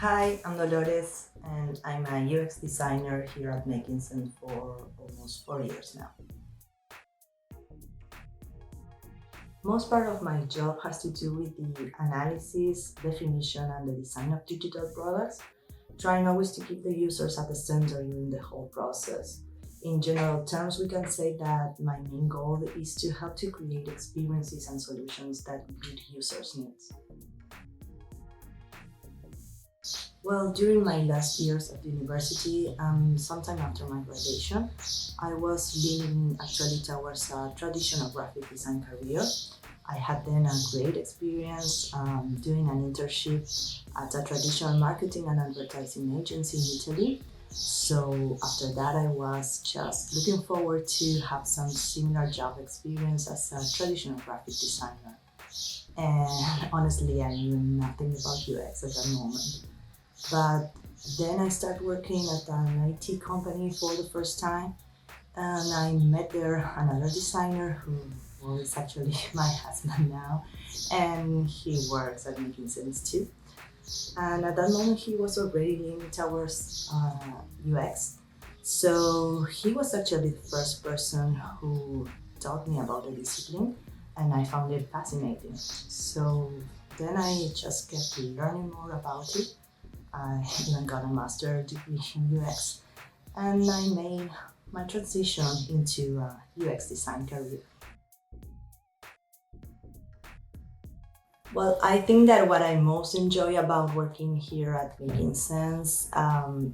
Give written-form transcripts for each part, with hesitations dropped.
Hi, I'm Dolores, and I'm a UX designer here at Mackinson for almost 4 years now. Most part of my job has to do with the analysis, definition, and the design of digital products, trying always to keep the users at the center during the whole process. In general terms, we can say that my main goal is to help to create experiences and solutions that meet users' needs. Well, during my last years at university, sometime after my graduation, I was leaning actually towards a traditional graphic design career. I had then a great experience doing an internship at a traditional marketing and advertising agency in Italy. So after that, I was just looking forward to have some similar job experience as a traditional graphic designer. And honestly, I knew nothing about UX at that moment. But then I started working at an IT company for the first time, and I met there another designer who well, is actually my husband now, and he works at Making Sense too. And at that moment, he was already leaning towards UX. So he was actually the first person who taught me about the discipline, and I found it fascinating. So then I just kept learning more about it. I even got a master's degree in UX, and I made my transition into a UX design career. Well, I think that what I most enjoy about working here at Making Sense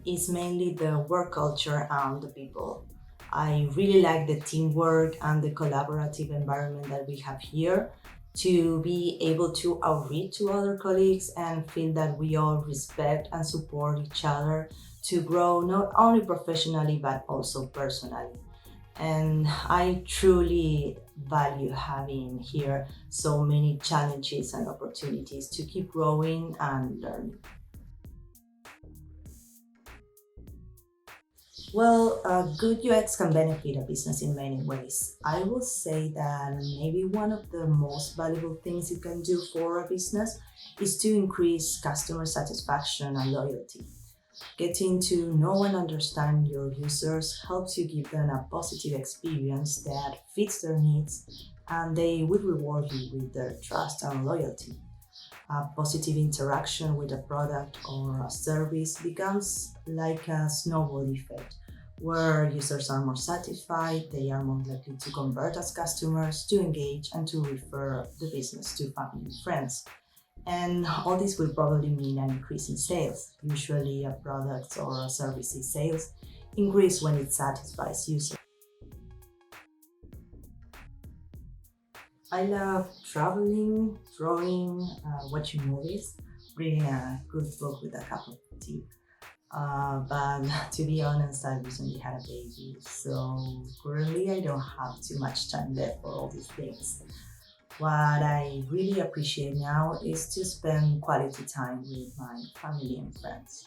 is mainly the work culture and the people. I really like the teamwork and the collaborative environment that we have here to be able to outreach to other colleagues and feel that we all respect and support each other to grow not only professionally but also personally. And I truly value having here so many challenges and opportunities to keep growing and learning. Well, good UX can benefit a business in many ways. I will say that maybe one of the most valuable things it can do for a business is to increase customer satisfaction and loyalty. Getting to know and understand your users helps you give them a positive experience that fits their needs, and they will reward you with their trust and loyalty. A positive interaction with a product or a service becomes like a snowball effect where users are more satisfied, they are more likely to convert as customers, to engage, and to refer the business to family and friends. And all this will probably mean an increase in sales. Usually, a product or a service's sales increase when it satisfies users. I love traveling, drawing, watching movies, reading a good book with a cup of tea. But to be honest, I recently had a baby, so currently I don't have too much time left for all these things. What I really appreciate now is to spend quality time with my family and friends.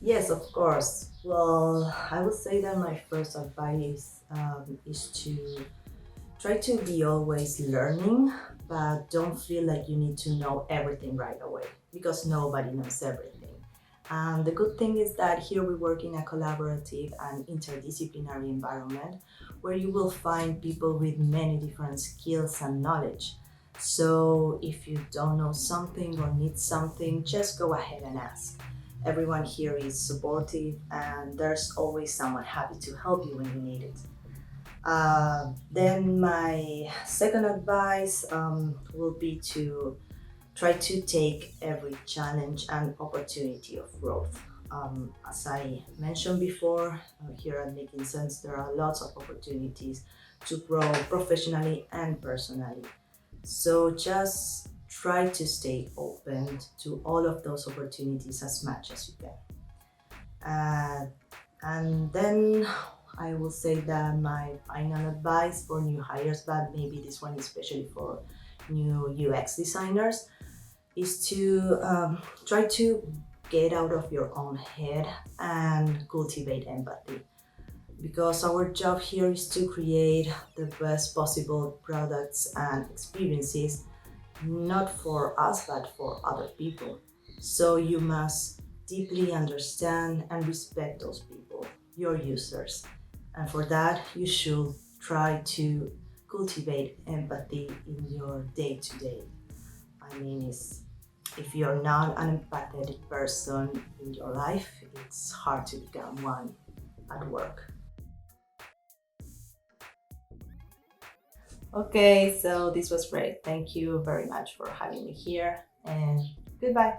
Yes, of course. Well, I would say that my first advice is to try to be always learning, but don't feel like you need to know everything right away because nobody knows everything. And the good thing is that here we work in a collaborative and interdisciplinary environment where you will find people with many different skills and knowledge. So if you don't know something or need something, just go ahead and ask. Everyone here is supportive, and there's always someone happy to help you when you need it. Then my second advice will be to try to take every challenge and opportunity of growth. As I mentioned before, here at Making Sense, there are lots of opportunities to grow professionally and personally. So just try to stay open to all of those opportunities as much as you can. Uh, and then I will say that my final advice for new hires, but maybe this one especially for new UX designers, is to try to get out of your own head and cultivate empathy. Because our job here is to create the best possible products and experiences, not for us but for other people. So you must deeply understand and respect those people, your users. And for that, you should try to cultivate empathy in your day to day. I mean, if you're not an empathetic person in your life, it's hard to become one at work. Okay, so this was great. Thank you very much for having me here, and goodbye.